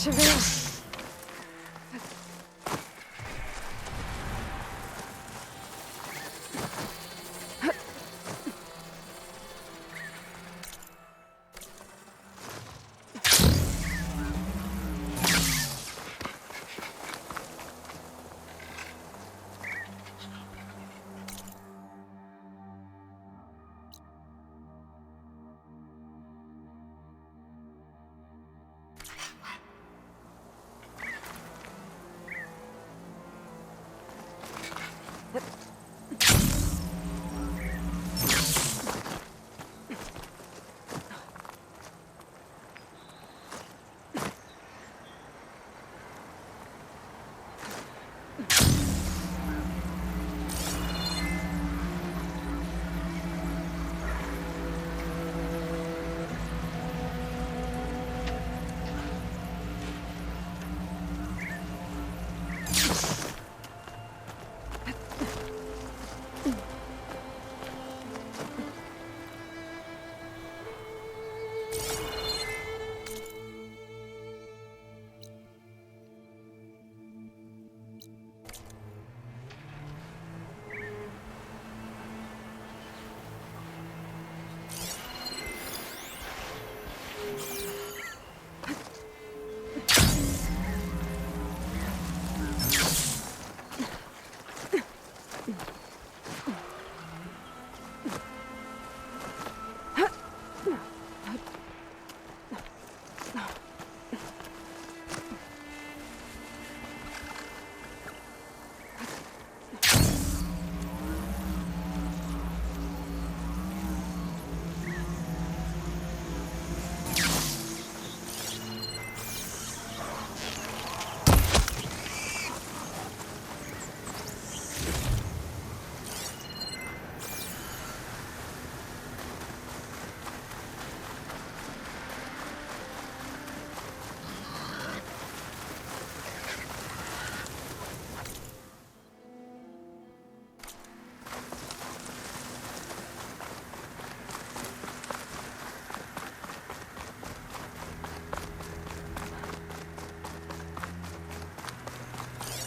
Meshify.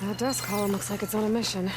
That dust column looks like it's on a mission.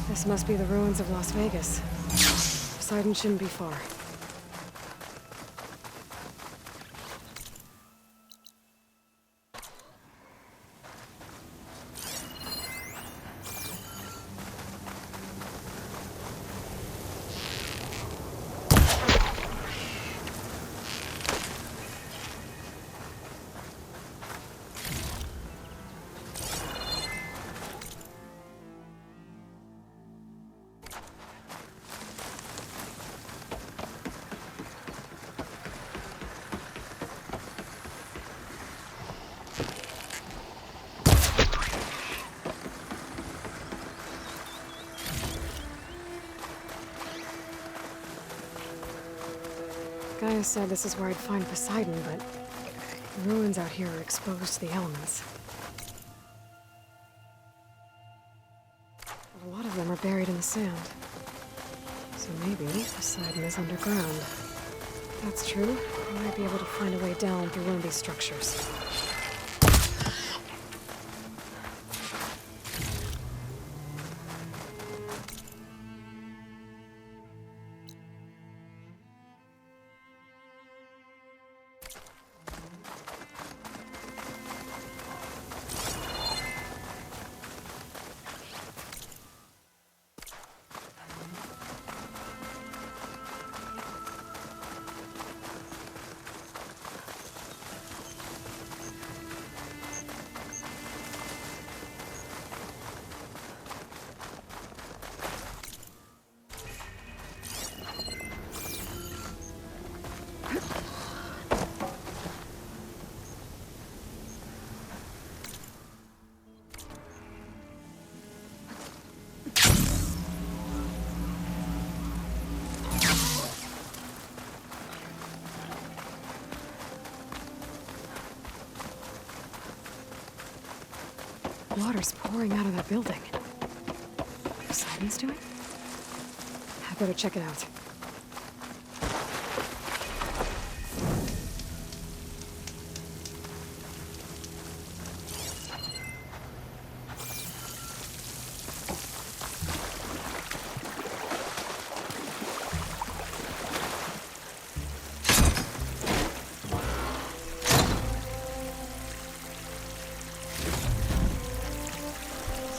This must be the ruins of Las Vegas. Poseidon shouldn't be far. Gaius said this is where I'd find Poseidon, but the ruins out here are exposed to the elements. A lot of them are buried in the sand. So maybe Poseidon is underground. If that's true, I might be able to find a way down through one of these structures. Water's pouring out of that building. Poseidon's doing? I better check it out.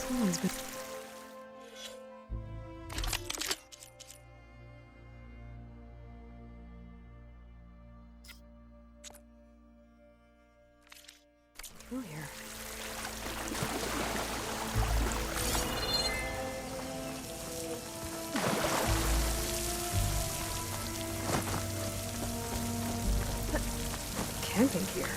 Someone's been... through here. Camping gear.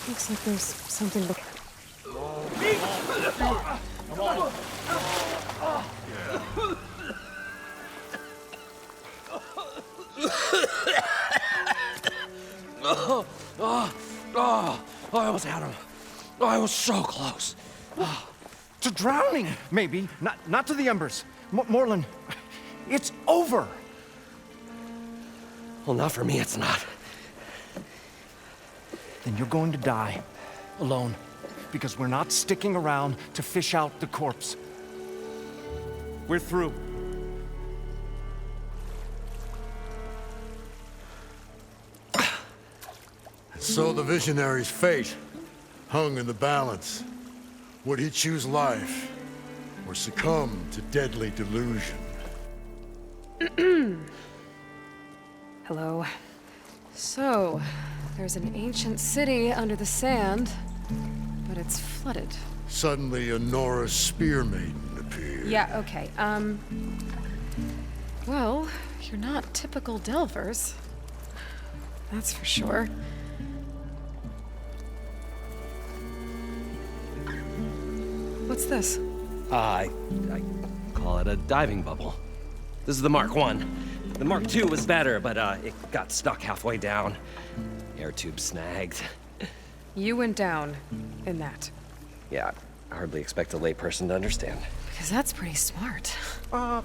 Looks like there's something to... I almost had him. I was so close. To drowning, maybe. Not to the embers. Morland, it's over. Well, not for me, it's not. Then you're going to die. Alone. Because we're not sticking around to fish out the corpse. We're through. So the visionary's fate hung in the balance. Would he choose life or succumb to deadly delusion? Hello. So, there's an ancient city under the sand, but it's flooded. Suddenly a Norse spear maiden appeared. Yeah, okay, well, you're not typical Delvers. That's for sure. What's this? I call it a diving bubble. This is the Mark I. The Mark II was better, but it got stuck halfway down. Air tube snagged. You went down in that. Yeah, I hardly expect a layperson to understand. Because that's pretty smart. I'm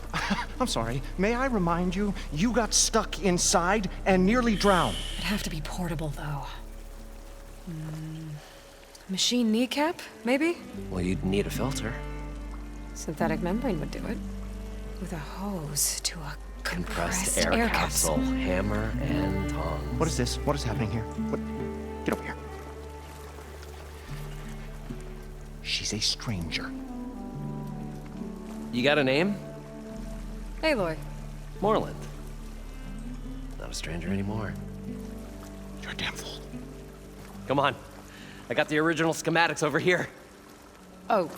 sorry. May I remind you, you got stuck inside and nearly drowned. It'd have to be portable, though. Machine kneecap, maybe? Well, you'd need a filter. Synthetic membrane would do it. With a hose to a compressed air capsule. Hammer and tongs. What is this? What is happening here? What? Get over here. She's a stranger. You got a name? Aloy. Moreland. Not a stranger anymore. You're a damn fool. Come on. I got the original schematics over here. Oh,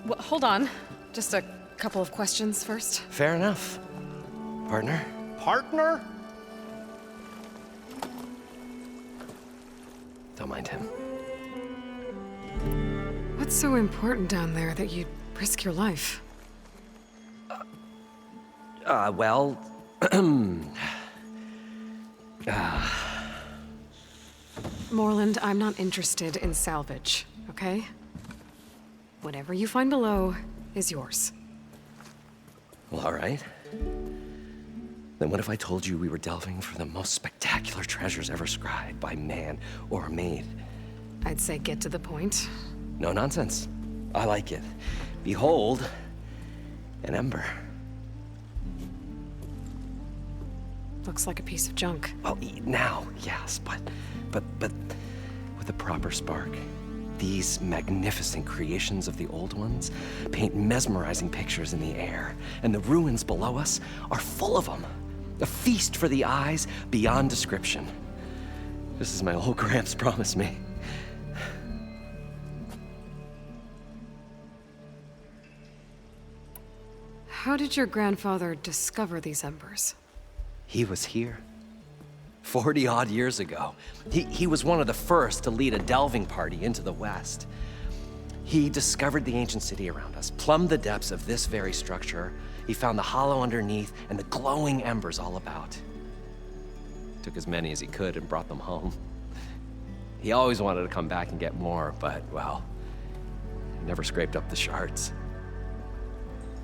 well, hold on. Just a couple of questions first. Fair enough. Partner? Partner? Don't mind him. What's so important down there that you'd risk your life? Well... Moreland, I'm not interested in salvage, okay? Whatever you find below is yours. Well, all right. Then what if I told you we were delving for the most spectacular treasures ever scribed by man or maid? I'd say get to the point. No nonsense. I like it. Behold, an ember. Looks like a piece of junk. Well, now, yes, but with a proper spark. These magnificent creations of the old ones paint mesmerizing pictures in the air, and the ruins below us are full of them. A feast for the eyes beyond description. This is my old Gramps promised me. How did your grandfather discover these embers? He was here. 40-odd years ago. He was one of the first to lead a delving party into the West. He discovered the ancient city around us, plumbed the depths of this very structure. He found the hollow underneath and the glowing embers all about. Took as many as he could and brought them home. He always wanted to come back and get more, but, well, he never scraped up the shards.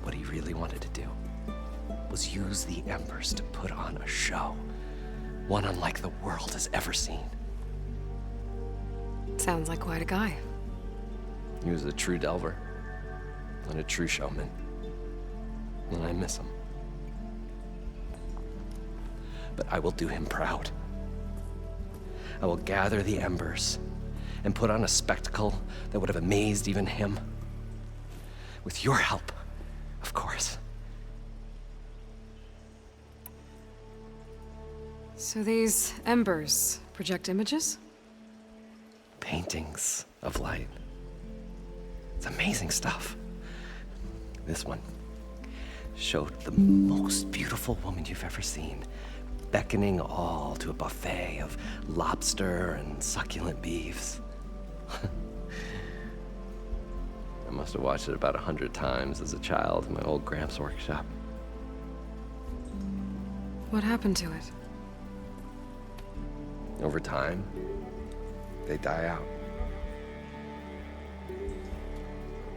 What he really wanted to do was use the embers to put on a show, one unlike the world has ever seen. Sounds like quite a guy. He was a true delver and a true showman, and I miss him. But I will do him proud. I will gather the embers and put on a spectacle that would have amazed even him. With your help, of course. So these embers project images? Paintings of light. It's amazing stuff. This one showed the most beautiful woman you've ever seen, beckoning all to a buffet of lobster and succulent beefs. I must have watched it about 100 times as a child in my old Gramps workshop. What happened to it? Over time, they die out.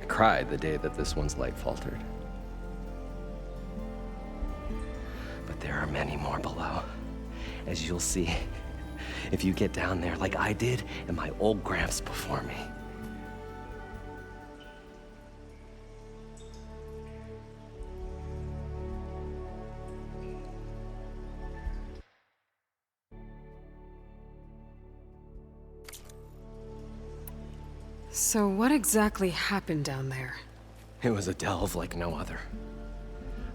I cried the day that this one's light faltered. But there are many more below, as you'll see if you get down there like I did and my old Gramps before me. So what exactly happened down there? It was a delve like no other.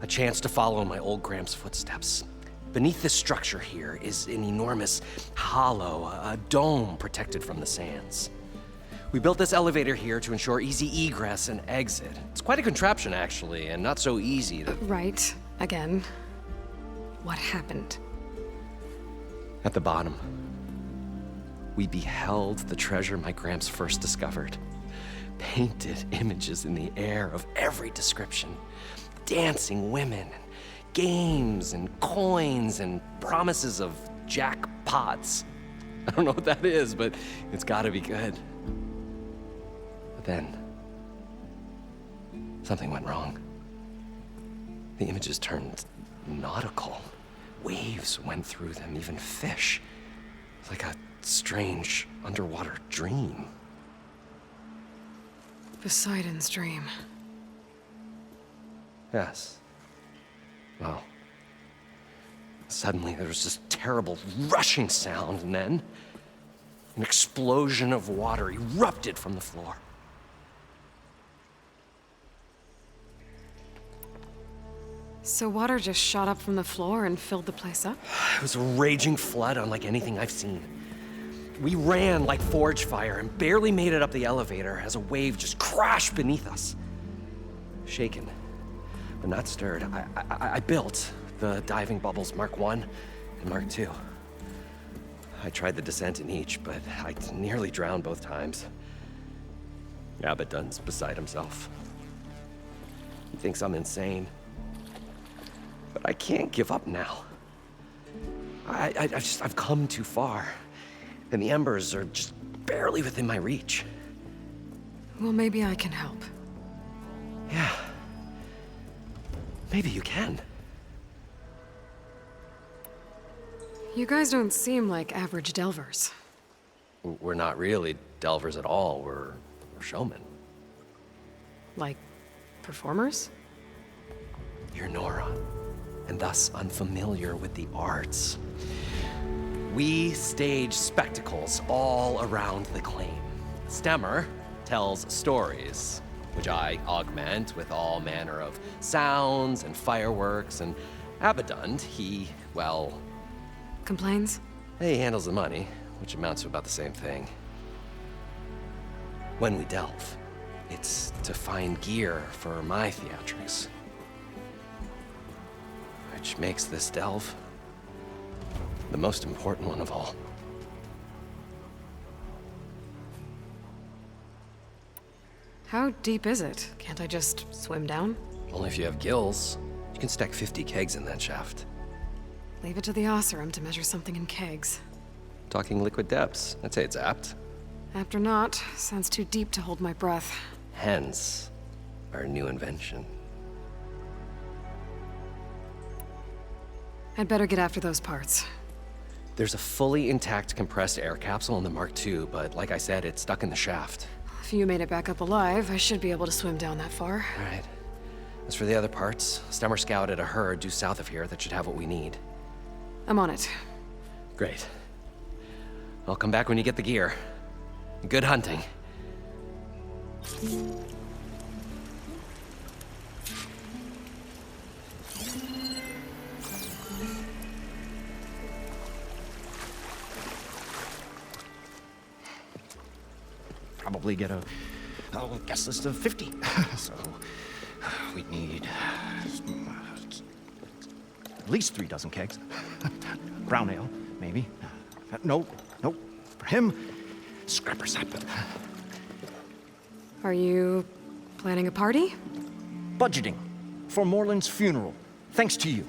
A chance to follow my old Gramps' footsteps. Beneath this structure here is an enormous hollow, a dome protected from the sands. We built this elevator here to ensure easy egress and exit. It's quite a contraption, actually, and not so easy to... Right. Again. What happened? At the bottom, we beheld the treasure my Gramps first discovered. Painted images in the air of every description. Dancing women, games and coins and promises of jackpots. I don't know what that is, but it's gotta be good. But then, something went wrong. The images turned nautical. Waves went through them, even fish. It's like a strange underwater dream. Poseidon's dream. Yes. Well, suddenly there was this terrible rushing sound, and then an explosion of water erupted from the floor. So water just shot up from the floor and filled the place up? It was a raging flood unlike anything I've seen. We ran like forge fire and barely made it up the elevator as a wave just crashed beneath us. Shaken, but not stirred, I built the diving bubbles Mark I and Mark II. I tried the descent in each, but I nearly drowned both times. Abaddon's beside himself. He thinks I'm insane. But I can't give up now. I've come too far. And the embers are just barely within my reach. Well, maybe I can help. Yeah. Maybe you can. You guys don't seem like average delvers. We're not really delvers at all. We're showmen. Like, performers? You're Nora, and thus unfamiliar with the arts. We stage spectacles all around the claim. Stemmer tells stories, which I augment with all manner of sounds and fireworks, and Abaddon, he, well... Complains? He handles the money, which amounts to about the same thing. When we delve, it's to find gear for my theatrics. Which makes this delve the most important one of all. How deep is it? Can't I just swim down? Only if you have gills. You can stack 50 kegs in that shaft. Leave it to the Oseram to measure something in kegs. Talking liquid depths, I'd say it's apt. Apt or not, sounds too deep to hold my breath. Hence, our new invention. I'd better get after those parts. There's a fully intact compressed air capsule in the Mark II, but like I said, it's stuck in the shaft. If you made it back up alive, I should be able to swim down that far. All right. As for the other parts, Stemmer scouted a herd due south of here that should have what we need. I'm on it. Great. I'll come back when you get the gear. Good hunting. Probably get a guest list of 50. So we'd need at least 3 dozen kegs. Brown ale, maybe. No. For him, scrapper sap. Are you planning a party? Budgeting for Morland's funeral, thanks to you.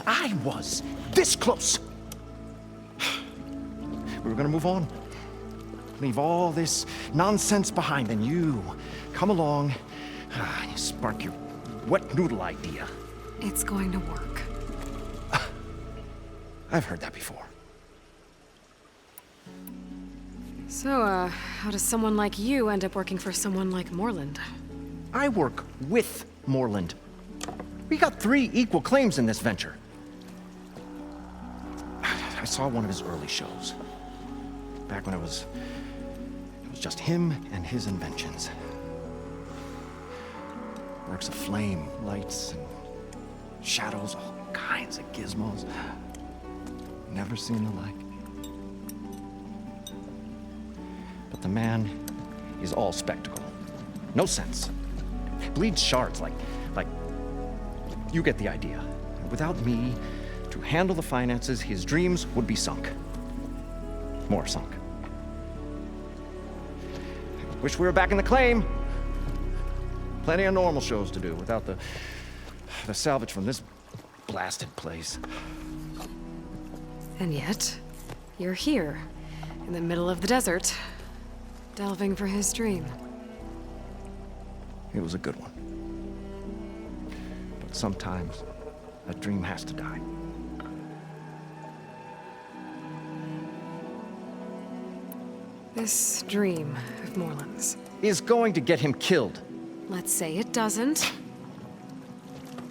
I was this close. We were gonna move on. Leave all this nonsense behind, and you come along, you spark your wet noodle idea. It's going to work. I've heard that before. So, how does someone like you end up working for someone like Morland? I work with Morland. We got 3 equal claims in this venture. I saw one of his early shows, back when it was just him and his inventions. Works of flame, lights, and shadows, all kinds of gizmos. Never seen the like. But the man is all spectacle. No sense. Bleeds shards like you get the idea. Without me to handle the finances, his dreams would be sunk. More sunk. Wish we were back in the claim. Plenty of normal shows to do without the salvage from this blasted place. And yet, you're here, in the middle of the desert, delving for his dream. It was a good one. But sometimes, a dream has to die. This dream of Morland's. Is going to get him killed. Let's say it doesn't.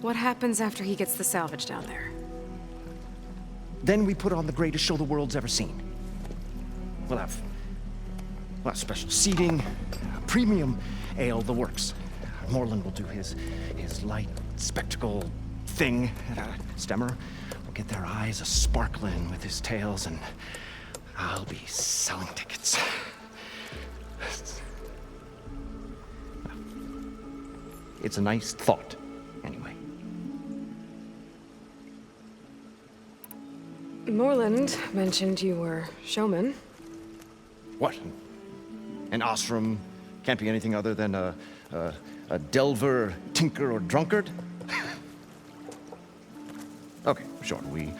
What happens after he gets the salvage down there? Then we put on the greatest show the world's ever seen. We'll have special seating, premium ale, the works. Morland will do his light spectacle thing. Stemmer will get their eyes a-sparkling with his tales, and I'll be selling tickets. It's a nice thought, anyway. Morland mentioned you were showman. What? An Osram can't be anything other than a delver, tinker, or drunkard? Okay, sure, we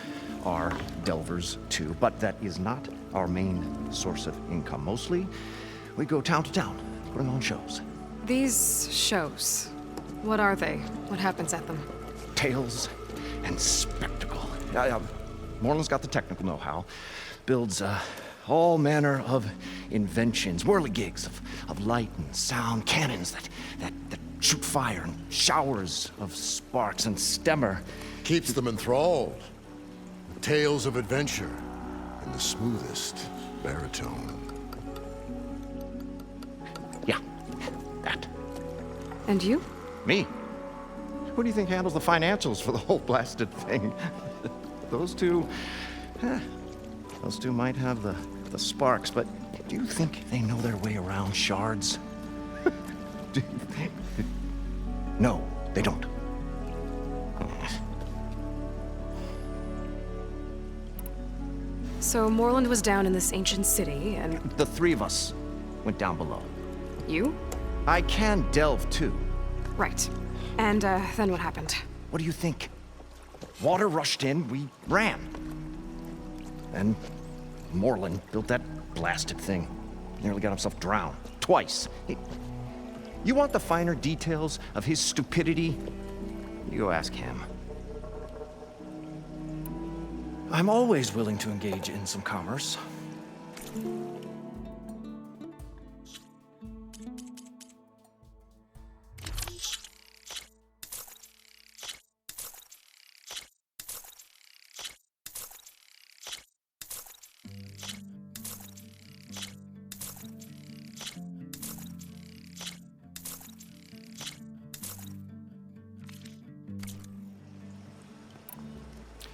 are delvers too, but that is not our main source of income. Mostly, we go town to town, putting on shows. These shows, what are they? What happens at them? Tales and spectacle. Morland's got the technical know-how. Builds all manner of inventions, whirligigs of light and sound, cannons that shoot fire, and showers of sparks, and Stemmer Keeps them enthralled. Tales of adventure in the smoothest baritone. Yeah, that. And you? Me? Who do you think handles the financials for the whole blasted thing? Those two might have the sparks, but do you think they know their way around shards? No, they don't. So Moreland was down in this ancient city, and The three of us went down below. you? I can delve too. Right. And, then what happened? What do you think? Water rushed in, we ran. Then Moreland built that blasted thing. Nearly got himself drowned. Twice. You want the finer details of his stupidity? You go ask him. I'm always willing to engage in some commerce.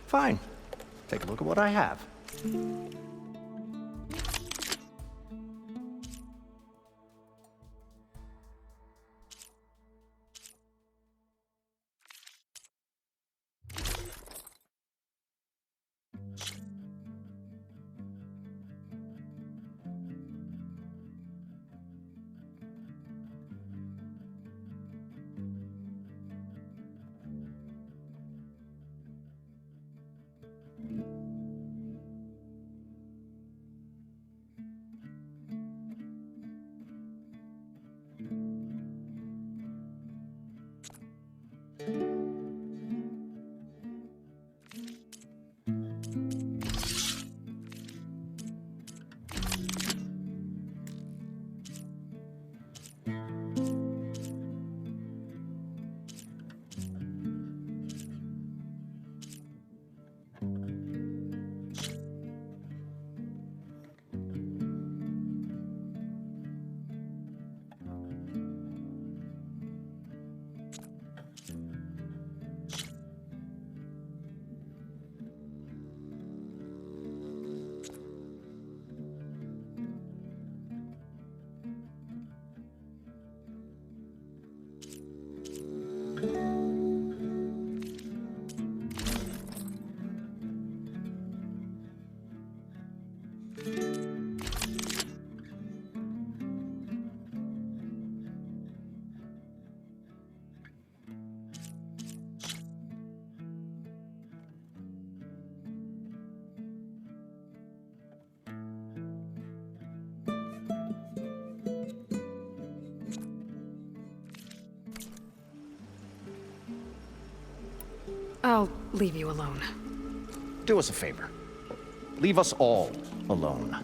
Fine. Take a look at what I have. I'll leave you alone. Do us a favor. Leave us all alone.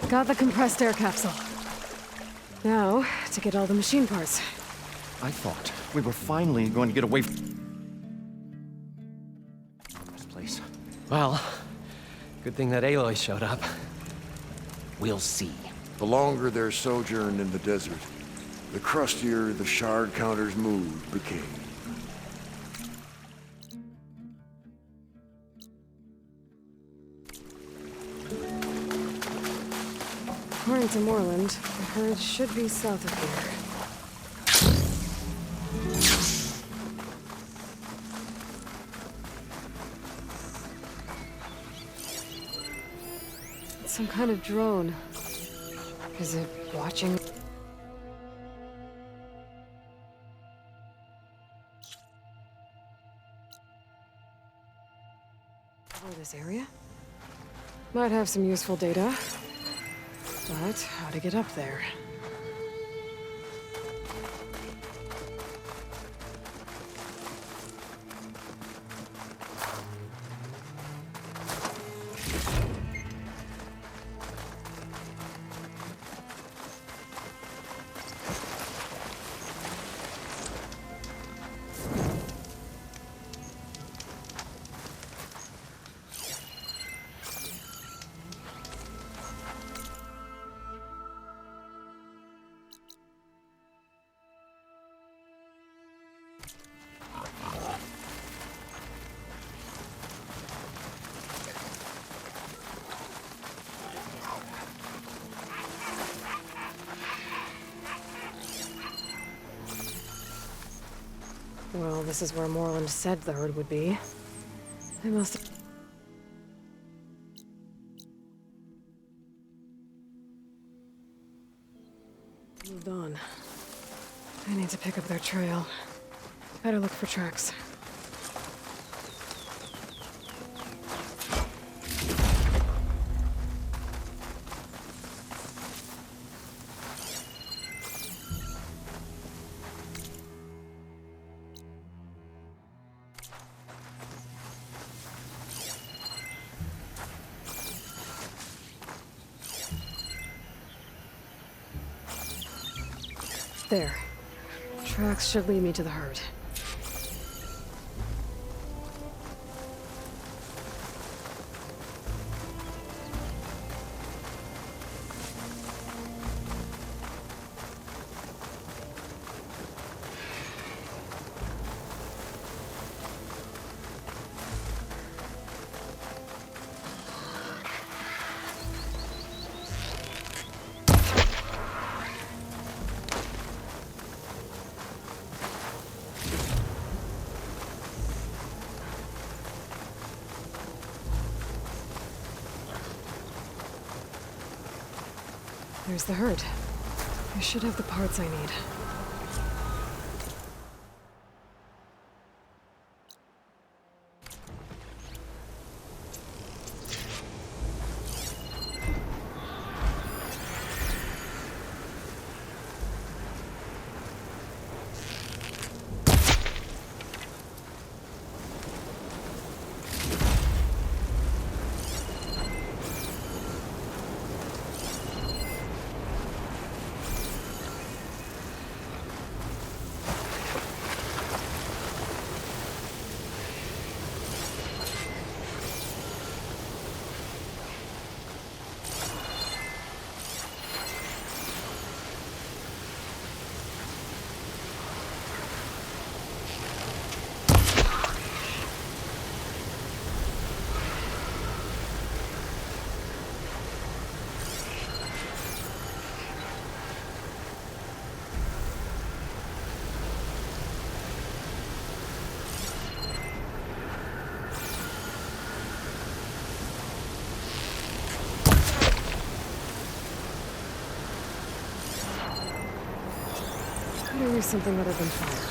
Got the compressed air capsule. Now, to get all the machine parts. I thought we were finally going to get away from this place. Well, good thing that Aloy showed up. We'll see. The longer their sojourn in the desert, the crustier the shard counter's mood became. According to Moreland, the herd should be south of here. It's some kind of drone. Is it watching? Over this area? Might have some useful data. But how to get up there? Well, this is where Moreland said the herd would be. They must have... moved on. I need to pick up their trail. Better look for tracks. There. Tracks should lead me to the herd. There's the herd. I should have the parts I need. Could use something other than fire.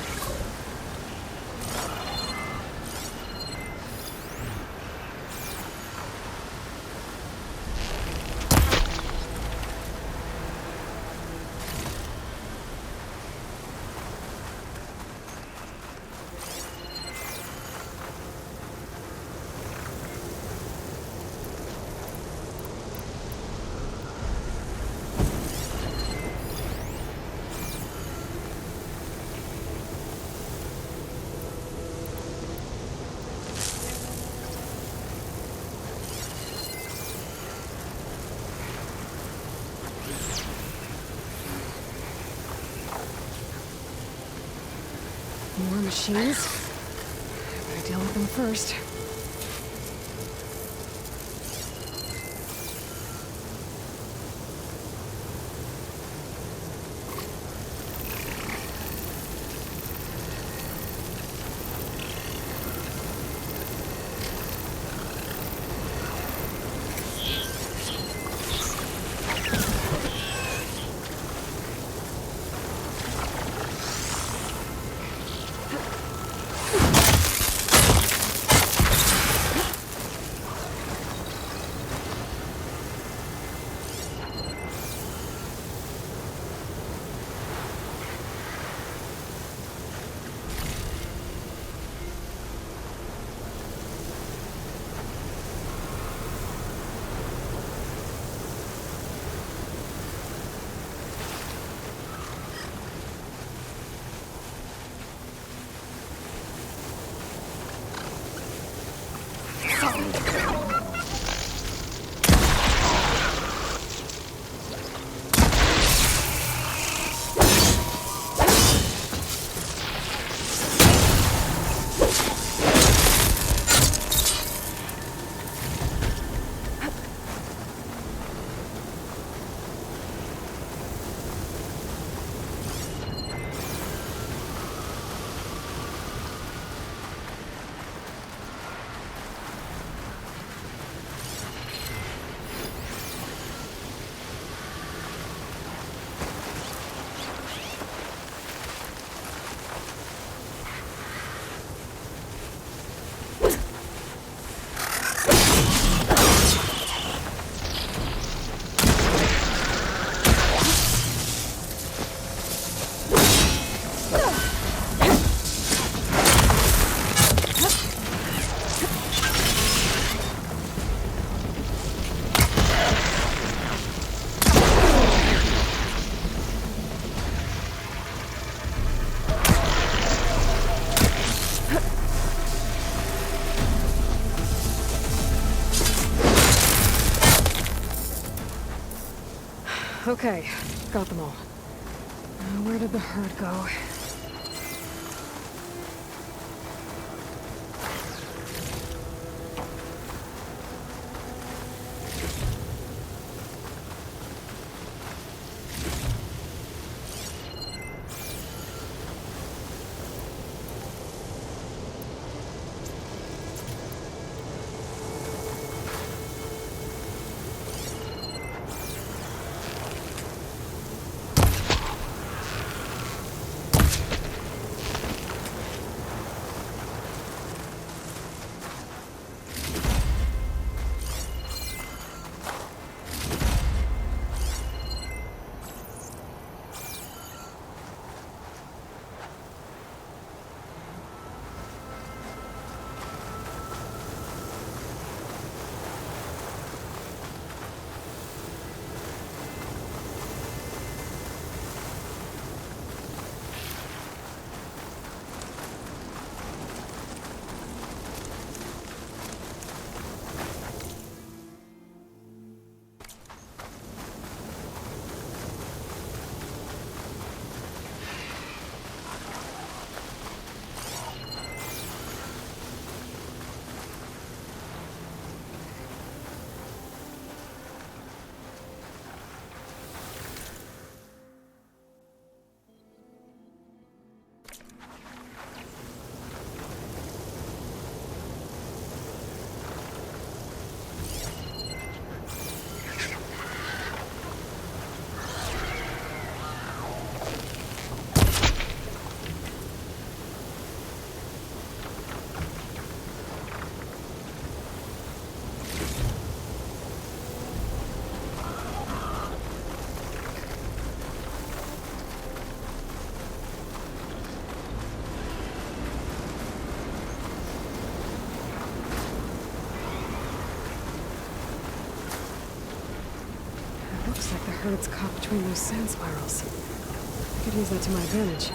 More machines? I better deal with them first. Okay, got them all. Where did the herd go? Looks like the herd's caught between those sand spirals. I could use that to my advantage.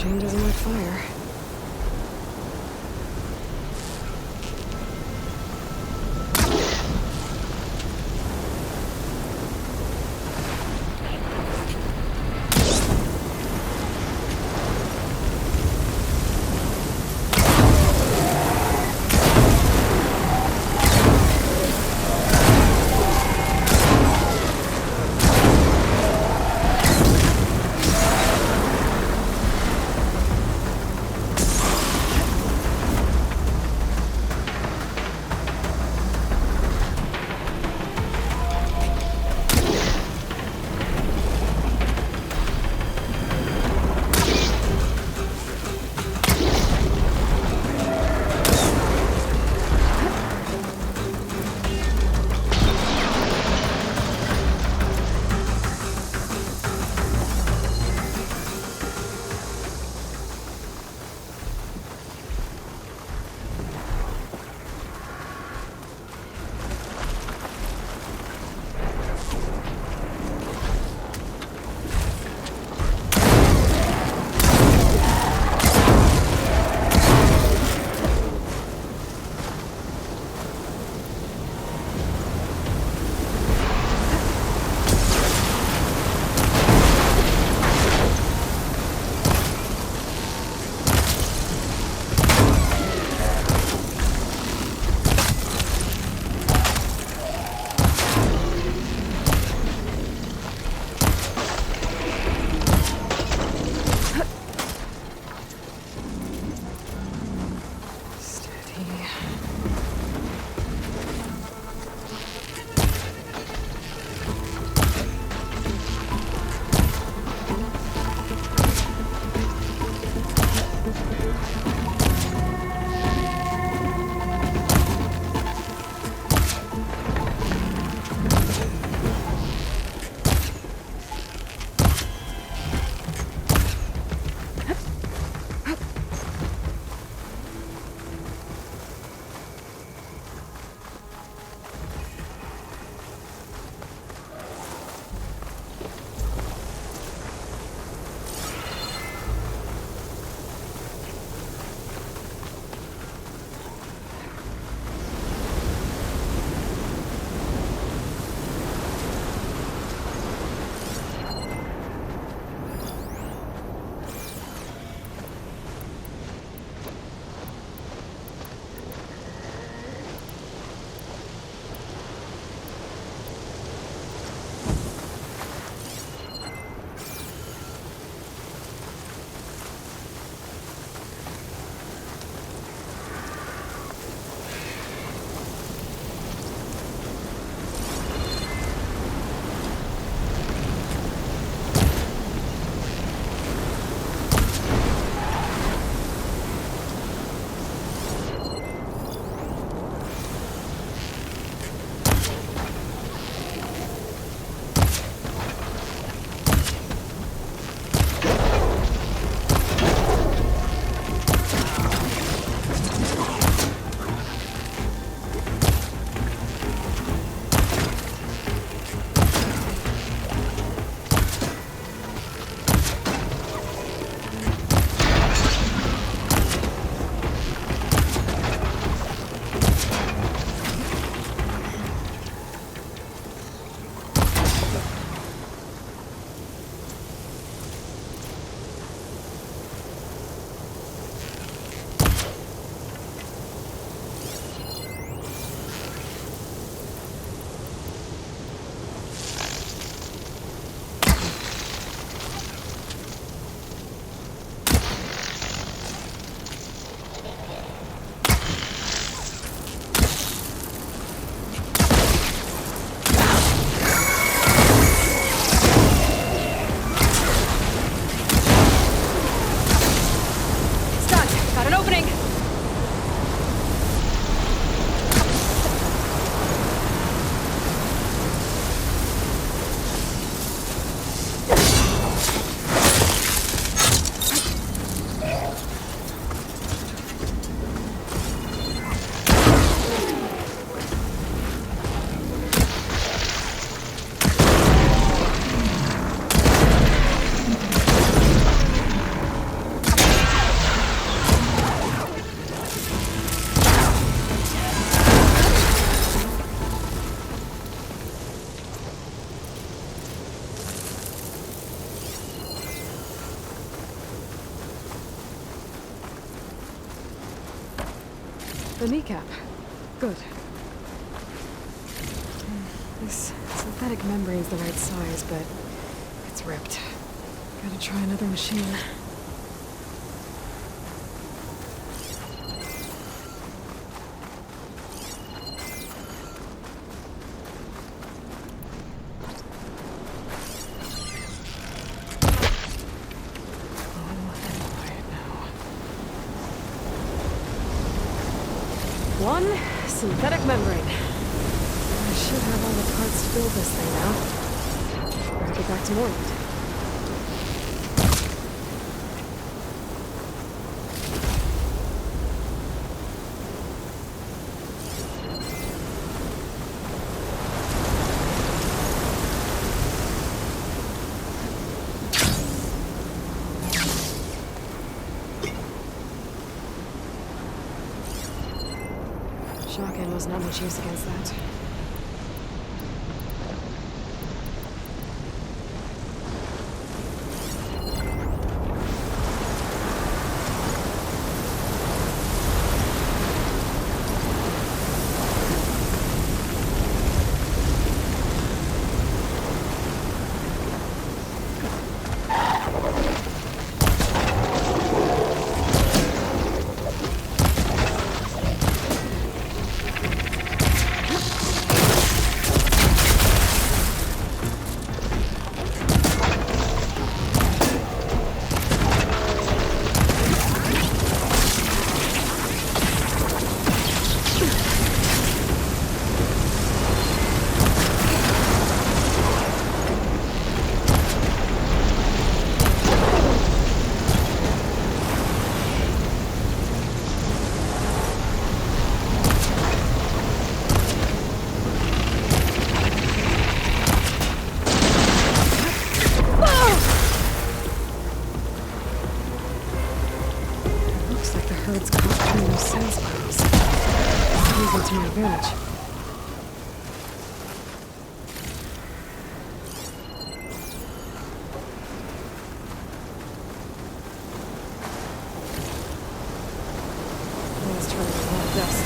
machine doesn't like fire. The kneecap. Good. This synthetic membrane's the right size, but it's ripped. Gotta try another machine. One synthetic membrane. I should have all the parts to build this thing now. Better get back to Morland. Shotgun was not much use against that. To my advantage. Let's try to get a lot of dust.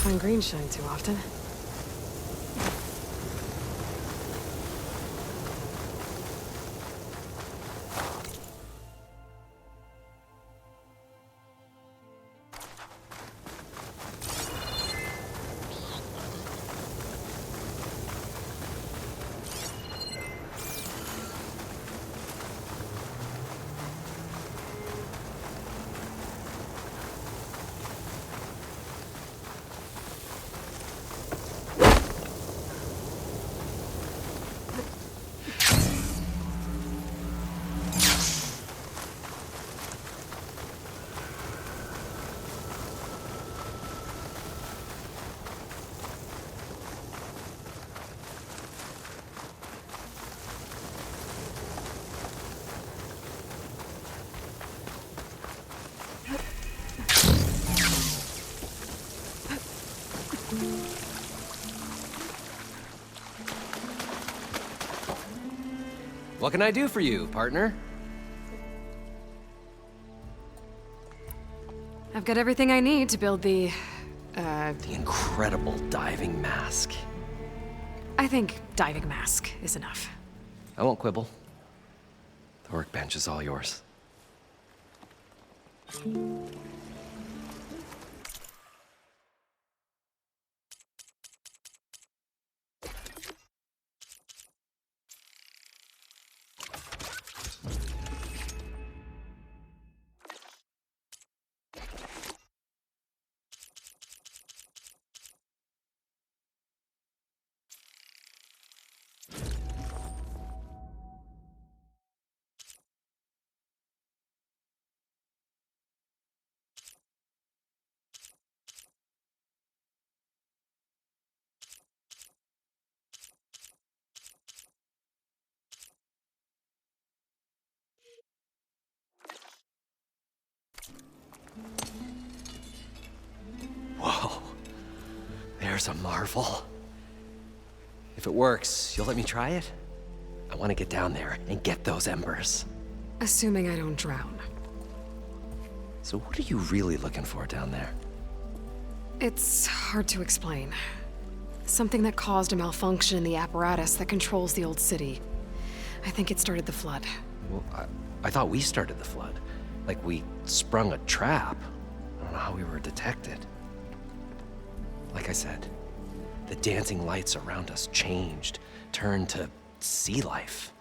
Find green shine too often. What can I do for you, partner? I've got everything I need to build the incredible diving mask. I think diving mask is enough. I won't quibble. The workbench is all yours. There's a marvel. If it works, you'll let me try it? I want to get down there and get those embers. Assuming I don't drown. So what are you really looking for down there? It's hard to explain. Something that caused a malfunction in the apparatus that controls the old city. I think it started the flood. Well, I thought we started the flood. Like we sprung a trap. I don't know how we were detected. Like I said, the dancing lights around us changed, turned to sea life.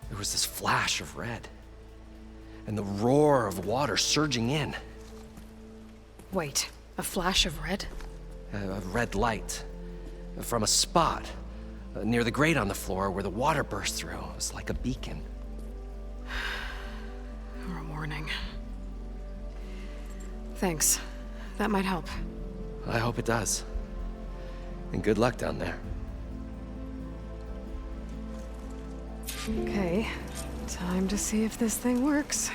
There was this flash of red, and the roar of water surging in. Wait, a flash of red? A red light from a spot near the grate on the floor where the water burst through. It was like a beacon. Or a warning. Thanks. That might help. I hope it does. And good luck down there. Okay, time to see if this thing works.